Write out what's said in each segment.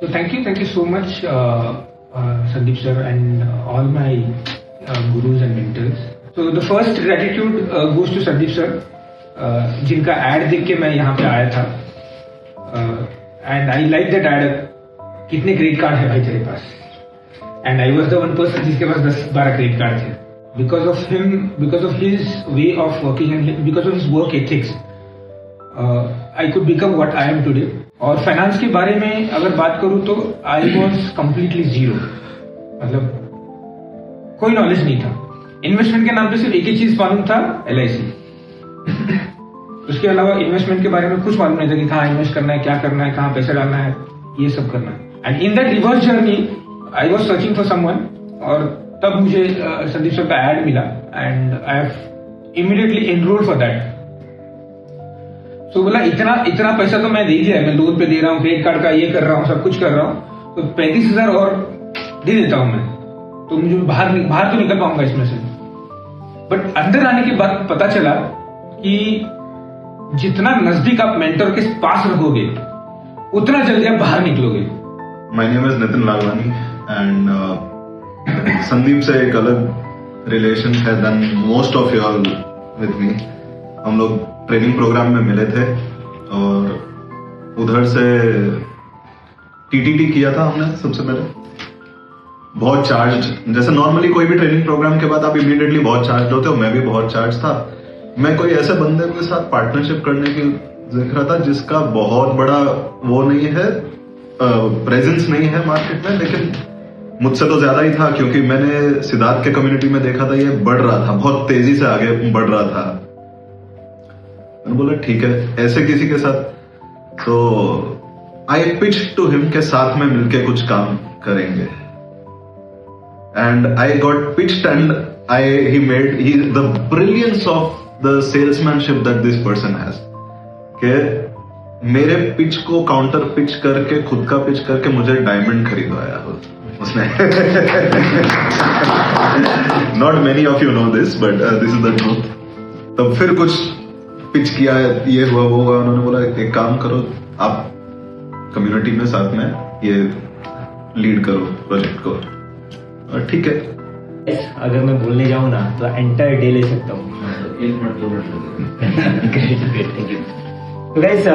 So thank you so much, Sandeep sir, and all my gurus and mentors. So the first gratitude goes to Sandeep sir, जिनका ad देख के मैं यहाँ पे आया था, and I like that ad. कितने क्रेडिट कार्ड है भाई तेरे पास? And I was the one person जिसके पास 10-12 क्रेडिट कार्ड थे. Because of him, because of his way of working and because of his work ethics, I could become what I am today. और finance के बारे में अगर बात करूं तो आई वॉज कम्प्लीटली जीरो, मतलब कोई नॉलेज नहीं था. इन्वेस्टमेंट के नाम पे सिर्फ एक ही चीज मालूम था, LIC. उसके अलावा इन्वेस्टमेंट के बारे में कुछ मालूम नहीं था कि कहाँ इन्वेस्ट करना है, क्या करना है, कहाँ पैसा डालना है, ये सब करना है. And in that reverse journey I was searching for someone, और तब मुझे संदीप सर का एड मिला and I have immediately enrolled for that. तो बोला इतना पैसा तो मैं दे दिया है, मैं लोन पे दे रहा हूँ, क्रेडिट कार्ड का ये कर रहा हूँ, सब कुछ कर रहा हूँ, तो 35,000 और दे देता हूँ मैं, तो मुझे बाहर तो निकल पाऊंगा इसमें से. बट अंदर आने के बाद पता चला कि जितना नजदीक आप मेंटर के पास रहोगे उतना जल्दी आप बाहर निकलोगे. My name is Nitin Lalwani and Sandeep से एक अलग रिलेशन है then most of you all with me. हम लोग ट्रेनिंग प्रोग्राम में मिले थे और उधर से TTT किया था हमने सबसे पहले. बहुत चार्ज, जैसे नॉर्मली कोई भी ट्रेनिंग प्रोग्राम के बाद आप इमीडिएटली बहुत चार्ज होते हो, मैं भी बहुत चार्ज था. मैं कोई ऐसे बंदे के साथ पार्टनरशिप करने की देख रहा था जिसका बहुत बड़ा वो नहीं है, प्रेजेंस नहीं है मार्केट में, लेकिन मुझसे तो ज्यादा ही था क्योंकि मैंने सिद्धार्थ के कम्युनिटी में देखा था ये बढ़ रहा था, बहुत तेजी से आगे बढ़ रहा था. मैंने बोला ठीक है ऐसे किसी के साथ, तो आई पिच टू हिम के साथ में मिलके कुछ काम करेंगे. And I got pitched and he made the brilliance of the salesmanship that this person has, के मेरे पिच को काउंटर पिच करके खुद का पिच करके मुझे डायमंड खरीदवाया उसने. Not many of you know this but this is the truth. तब फिर कुछ पिच किया, ये हुआ वो हुआ, उन्होंने बोला एक काम करो आप कम्युनिटी में साथ में ये लीड करो प्रोजेक्ट को. और ठीक है. अगर मैं बोलने जाऊँ ना तो एंटायर डे ले सकता हूँ. So guys,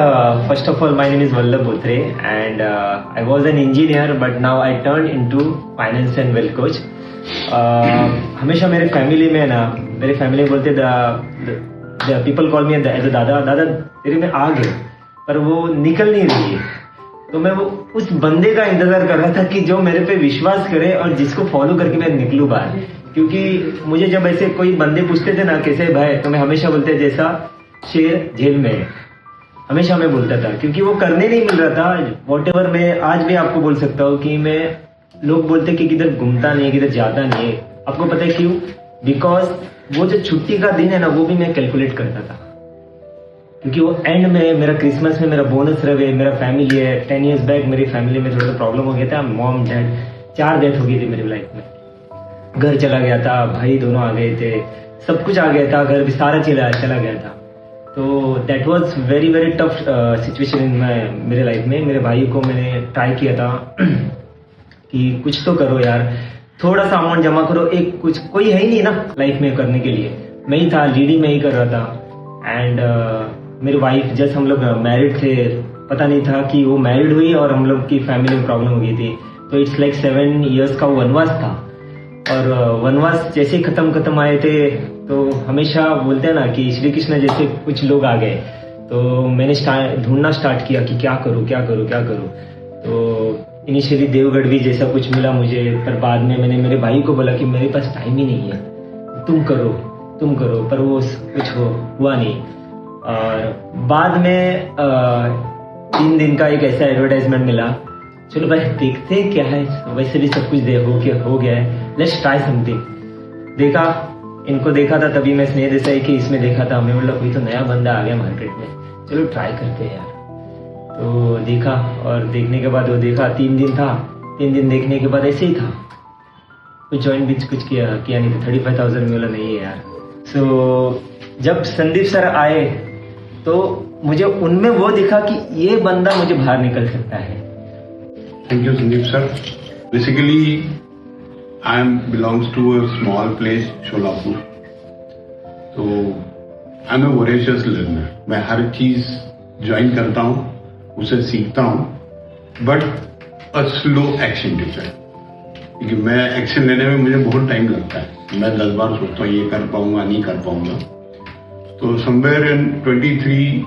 first of all, my name is Vallabh Bothre and I was an engineer but now I turned into finance and wealth coach. हमेशा मेरे फैमिली में ना, मेरे फैमिली बोलते the people call me as a दादा तेरे में आग है पर वो निकल नहीं रही है. तो मैं वो उस बंदे का इंतजार कर रहा था कि जो मेरे पे विश्वास करे और जिसको फॉलो करके मैं निकलूं बाहर. क्योंकि मुझे जब ऐसे कोई बंदे पूछते थे ना कैसे भाई, तो मैं हमेशा बोलते जैसा शेर जेल में है, हमेशा मैं बोलता था क्योंकि वो करने नहीं मिल रहा था. वॉटेवर मैं आज भी आपको बोल सकता हूँ कि मैं, लोग बोलते कि किधर घूमता नहीं है, किधर जाता नहीं है. आपको पता है क्यों? बिकॉज वो जो छुट्टी का दिन है ना वो भी मैं कैलकुलेट करता था, क्योंकि वो एंड में मेरा क्रिसमस में मेरा बोनस रहे, मेरा फैमिली है. 10 years बैक मेरी फैमिली में थोड़ा सा प्रॉब्लम हो गया था. मॉम डैड 4 डेथ हो गई थी मेरी लाइफ में. घर चला गया था, भाई दोनों आ गए थे, सब कुछ आ गया था, घर भी सारा चला गया था. तो that was very very tough situation in मेरे लाइफ में. मेरे भाई को मैंने ट्राई किया था कि कुछ तो करो यार, थोड़ा सा अमाउंट जमा करो, एक कुछ कोई है ही नहीं ना लाइफ में करने के लिए. मैं ही था, लीडी में ही कर रहा था. एंड मेरी वाइफ जस्ट हम लोग मैरिड थे, पता नहीं था कि वो मैरिड हुई और हम लोग की फैमिली में प्रॉब्लम हो गई थी. तो इट्स लाइक 7 years का वनवास था. और वनवास जैसे ही खत्म आए थे तो हमेशा बोलते हैं ना कि श्री कृष्ण जैसे कुछ लोग आ गए. तो मैंने ढूंढना स्टार्ट किया कि क्या करूं. तो इनिशियली देवगढ़ भी जैसा कुछ मिला मुझे, पर बाद में मैंने मेरे भाई को बोला कि मेरे पास टाइम ही नहीं है, तुम करो. पर वो कुछ हुआ नहीं. और बाद में 3 दिन का एक ऐसा एडवर्टाइजमेंट मिला, चलो भाई देखते क्या है, वैसे भी सब कुछ हो गया है, लेट्स ट्राई समथिंग. इनको देखा था तभी मैं स्नेह देसाई कि इसमें देखा था, मैं बोला कोई तो नया बंदा आ गया मार्केट में, चलो ट्राई करते हैं यार. तो देखा, और देखने के बाद वो देखा 3 दिन था. 3 दिन देखने के बाद ऐसे ही था, कुछ ज्वाइन भी कुछ किया नहीं था. 35,000 में बोला नहीं है यार. सो जब संदीप सर आए तो मुझे उनमें वो दिखा कि ये बंदा मुझे बाहर निकल सकता है. Thank you, Sandeep sir. Basically, I belongs to a small place, Sholapur. So, I'm a voracious learner. मैं हर चीज ज्वाइन करता हूँ, उसे सीखता हूँ, but a slow action taker. क्योंकि मैं एक्शन लेने में मुझे बहुत टाइम लगता है. मैं 10 बार सोचता हूँ ये कर पाऊंगा नहीं कर पाऊंगा. तो somewhere in 23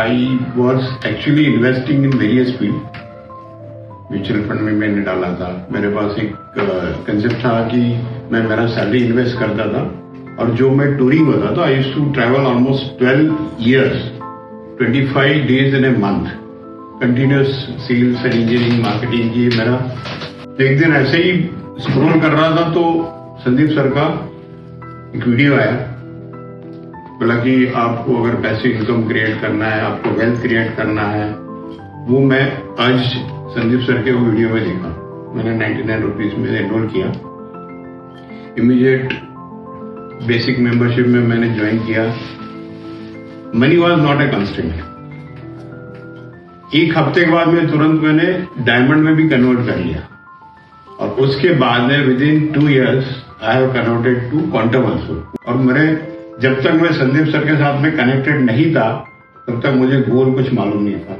I was actually investing in various field. Mutual fund में मैंने डाला था. मेरे पास एक कंसेप्ट था कि मैं मेरा सैलरी इन्वेस्ट करता था और जो मैं टूरिंग होता था. I used to travel almost 12 years, 25 days in a month, continuous sales and engineering marketing की मेरा. एक दिन ऐसे ही स्क्रॉल कर रहा था तो संदीप सर का एक वीडियो आया. बोला कि आपको अगर पैसे इनकम क्रिएट करना है, आपको वेल्थ क्रिएट करना है. वो मैं आज संदीप सर के वो वीडियो में देखा. मैंने 99 रुपीज में एनरोल किया. इमीडिएट बेसिक मेंबरशिप में मैंने ज्वाइन किया. Money was not a constant. एक हफ्ते के बाद में तुरंत मैंने डायमंड में भी कन्वर्ट कर लिया और उसके बाद में within 2 years I have converted to quantum also. और मेरे जब तक मैं संदीप सर के साथ में कनेक्टेड नहीं था तब तक मुझे गोल कुछ मालूम नहीं था.